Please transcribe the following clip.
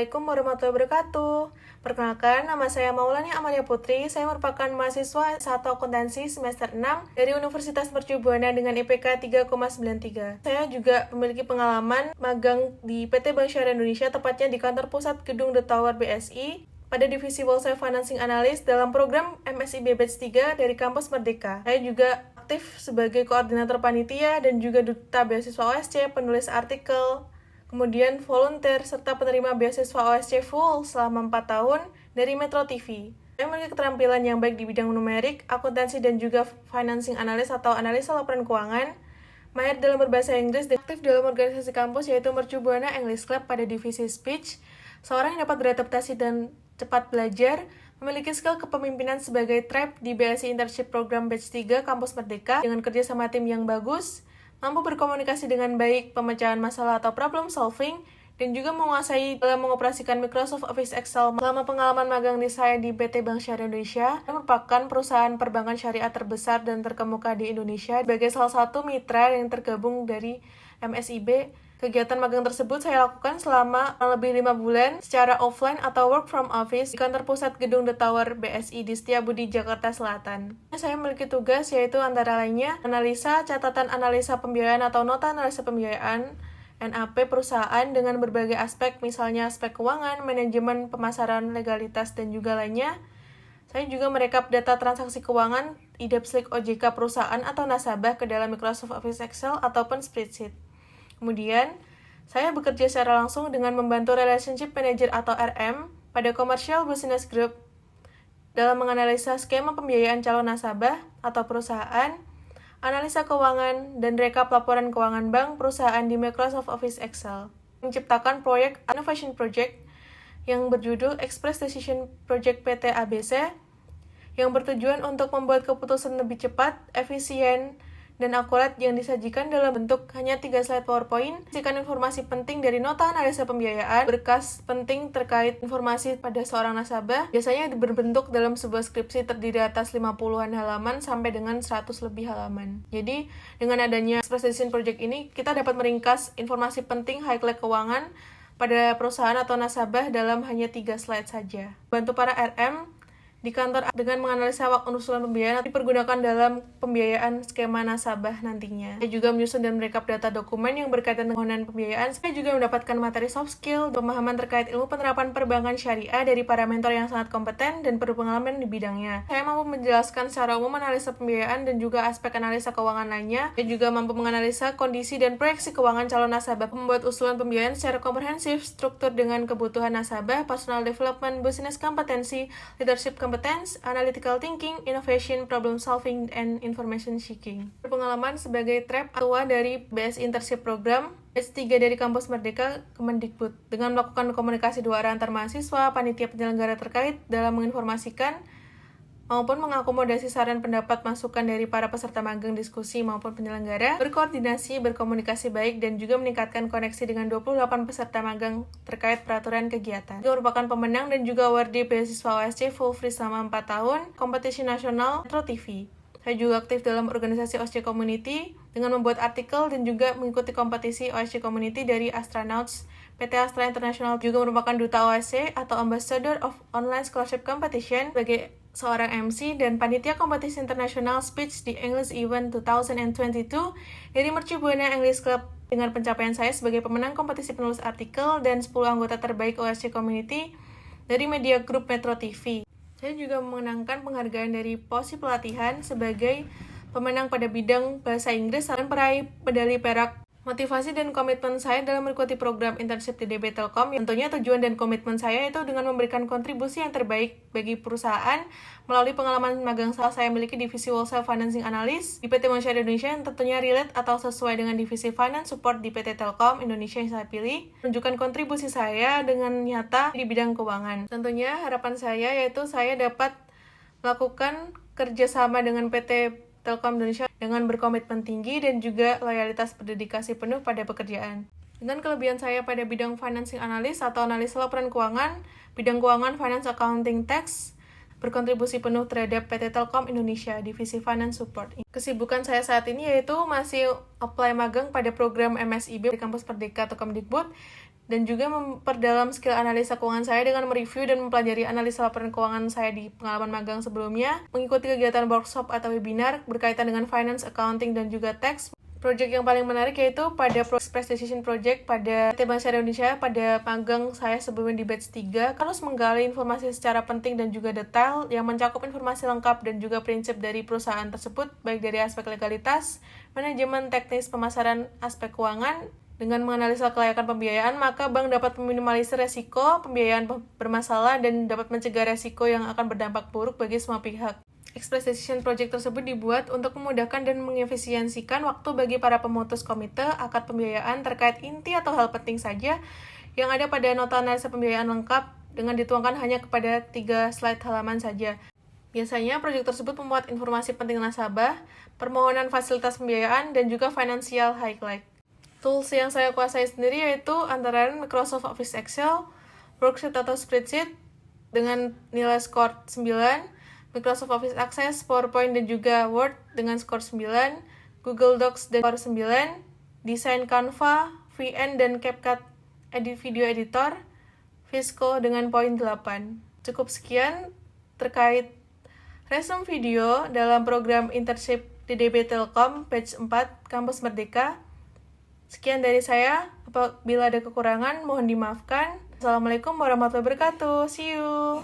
Assalamualaikum warahmatullahi wabarakatuh. Perkenalkan, nama saya Maulani Amalia Putri. Saya merupakan mahasiswa S1 Akuntansi semester 6 dari Universitas Mercu Buana dengan IPK 3,93. Saya juga memiliki pengalaman magang di PT Bank Syariah Indonesia, tepatnya di kantor pusat Gedung The Tower BSI, pada divisi Wholesale Financing Analyst dalam program MSIB Batch 3 dari Kampus Merdeka. Saya juga aktif sebagai koordinator panitia dan juga duta beasiswa OSC, penulis artikel, kemudian volunteer, serta penerima beasiswa OSC full selama 4 tahun dari Metro TV. Saya memiliki keterampilan yang baik di bidang numerik, akuntansi, dan juga financing analyst atau analisa laporan keuangan, mahir dalam berbahasa Inggris, dan aktif dalam organisasi kampus yaitu Mercu Buana English Club pada divisi speech. Seorang yang dapat beradaptasi dan cepat belajar, memiliki skill kepemimpinan sebagai trap di BSI Internship Program Batch 3 Kampus Merdeka dengan kerja sama tim yang bagus, mampu berkomunikasi dengan baik, pemecahan masalah atau problem solving, dan juga menguasai dalam mengoperasikan Microsoft Office Excel. Selama pengalaman magang di saya di PT Bank Syariah Indonesia, yang merupakan perusahaan perbankan syariah terbesar dan terkemuka di Indonesia sebagai salah satu mitra yang tergabung dari MSIB. Kegiatan magang tersebut saya lakukan selama lebih 5 bulan secara offline atau work from office di kantor pusat Gedung The Tower BSI di Setiabudi, Jakarta Selatan. Saya memiliki tugas yaitu antara lainnya analisa catatan analisa pembiayaan atau nota analisa pembiayaan NAP perusahaan dengan berbagai aspek, misalnya aspek keuangan, manajemen, pemasaran, legalitas, dan juga lainnya. Saya juga merekap data transaksi keuangan, IDEP/SLIC OJK perusahaan atau nasabah ke dalam Microsoft Office Excel ataupun spreadsheet. Kemudian, saya bekerja secara langsung dengan membantu Relationship Manager atau RM pada Commercial Business Group dalam menganalisa skema pembiayaan calon nasabah atau perusahaan, analisa keuangan, dan rekap laporan keuangan bank perusahaan di Microsoft Office Excel. Menciptakan proyek Innovation Project yang berjudul Express Decision Project PT ABC yang bertujuan untuk membuat keputusan lebih cepat, efisien, dan akurat yang disajikan dalam bentuk hanya 3 slide PowerPoint, isikan informasi penting dari nota analisa pembiayaan, berkas penting terkait informasi pada seorang nasabah, biasanya berbentuk dalam sebuah skripsi terdiri atas 50-an halaman sampai dengan 100 lebih halaman. Jadi, dengan adanya Express Decision Project ini, kita dapat meringkas informasi penting highlight keuangan pada perusahaan atau nasabah dalam hanya 3 slide saja. Bantu para RM di kantor dengan menganalisa usulan pembiayaan dipergunakan dalam pembiayaan skema nasabah nantinya. Saya juga menyusun dan merekap data dokumen yang berkaitan dengan pembiayaan. Saya juga mendapatkan materi soft skill, pemahaman terkait ilmu penerapan perbankan syariah dari para mentor yang sangat kompeten dan berpengalaman di bidangnya. Saya mampu menjelaskan secara umum analisa pembiayaan dan juga aspek analisa keuangan lainnya. Saya juga mampu menganalisa kondisi dan proyeksi keuangan calon nasabah, membuat usulan pembiayaan secara komprehensif, struktur dengan kebutuhan nasabah, personal development, business kompetensi, leadership competence, analytical thinking, innovation, problem solving, and information seeking. Berpengalaman sebagai trap ketua dari BSI Internship Program Batch 3 dari Kampus Merdeka Kemendikbud dengan melakukan komunikasi 2 arah antar mahasiswa, panitia penyelenggara terkait dalam menginformasikan maupun mengakomodasi saran pendapat masukan dari para peserta magang, diskusi maupun penyelenggara, berkoordinasi, berkomunikasi baik, dan juga meningkatkan koneksi dengan 28 peserta magang terkait peraturan kegiatan. Juga merupakan pemenang dan juga awardee beasiswa OSC full free selama 4 tahun, kompetisi nasional Metro TV. Saya juga aktif dalam organisasi OSC Community dengan membuat artikel dan juga mengikuti kompetisi OSC Community dari Astronauts. PT Astra International juga merupakan duta OSC atau Ambassador of Online Scholarship Competition sebagai seorang MC dan panitia kompetisi internasional speech di English Event 2022 dari Mercu Buana English Club dengan pencapaian saya sebagai pemenang kompetisi penulis artikel dan 10 anggota terbaik OSC Community dari Media Group Metro TV. Saya juga memenangkan penghargaan dari Posi Pelatihan sebagai pemenang pada bidang bahasa Inggris dan peraih medali perak. Motivasi dan komitmen saya dalam mengikuti program internship di DB Telkom, tentunya tujuan dan komitmen saya itu dengan memberikan kontribusi yang terbaik bagi perusahaan melalui pengalaman magang saya miliki divisi Wholesale Financing Analyst di PT Bank Syariah Indonesia yang tentunya relate atau sesuai dengan divisi Finance Support di PT Telkom Indonesia yang saya pilih, menunjukkan kontribusi saya dengan nyata di bidang keuangan. Tentunya harapan saya yaitu saya dapat melakukan kerjasama dengan PT Telkom Indonesia dengan berkomitmen tinggi dan juga loyalitas berdedikasi penuh pada pekerjaan. Dengan kelebihan saya pada bidang financing analyst atau analisa laporan keuangan, bidang keuangan, finance, accounting, tax, berkontribusi penuh terhadap PT Telkom Indonesia, Divisi Finance Support. Kesibukan saya saat ini yaitu masih apply magang pada program MSIB di Kampus Merdeka atau Kemdikbud, dan juga memperdalam skill analisa keuangan saya dengan mereview dan mempelajari analisa laporan keuangan saya di pengalaman magang sebelumnya, mengikuti kegiatan workshop atau webinar berkaitan dengan finance, accounting, dan juga tax. Project yang paling menarik yaitu pada Express Decision Project pada PT Bank Syariah Indonesia pada magang saya sebelumnya di batch 3, harus menggali informasi secara penting dan juga detail yang mencakup informasi lengkap dan juga prinsip dari perusahaan tersebut, baik dari aspek legalitas, manajemen, teknis, pemasaran, aspek keuangan. Dengan menganalisa kelayakan pembiayaan, maka bank dapat meminimalisir resiko pembiayaan bermasalah dan dapat mencegah resiko yang akan berdampak buruk bagi semua pihak. Express Decision Project tersebut dibuat untuk memudahkan dan mengefisiensikan waktu bagi para pemutus komite akad pembiayaan terkait inti atau hal penting saja yang ada pada nota analisa pembiayaan lengkap dengan dituangkan hanya kepada 3 slide halaman saja. Biasanya, proyek tersebut memuat informasi penting nasabah, permohonan fasilitas pembiayaan, dan juga financial highlight. Tools yang saya kuasai sendiri yaitu antara lain Microsoft Office Excel, Worksheet atau Spreadsheet dengan nilai skor 9, Microsoft Office Access, PowerPoint, dan juga Word dengan skor 9, Google Docs dan skor 9, desain Canva, VN dan CapCut Video Editor, Visco dengan poin 8. Cukup sekian terkait resume video dalam program internship di DB Telkom batch 4 Kampus Merdeka. Sekian dari saya, apabila ada kekurangan mohon dimaafkan. Assalamualaikum warahmatullahi wabarakatuh. See you.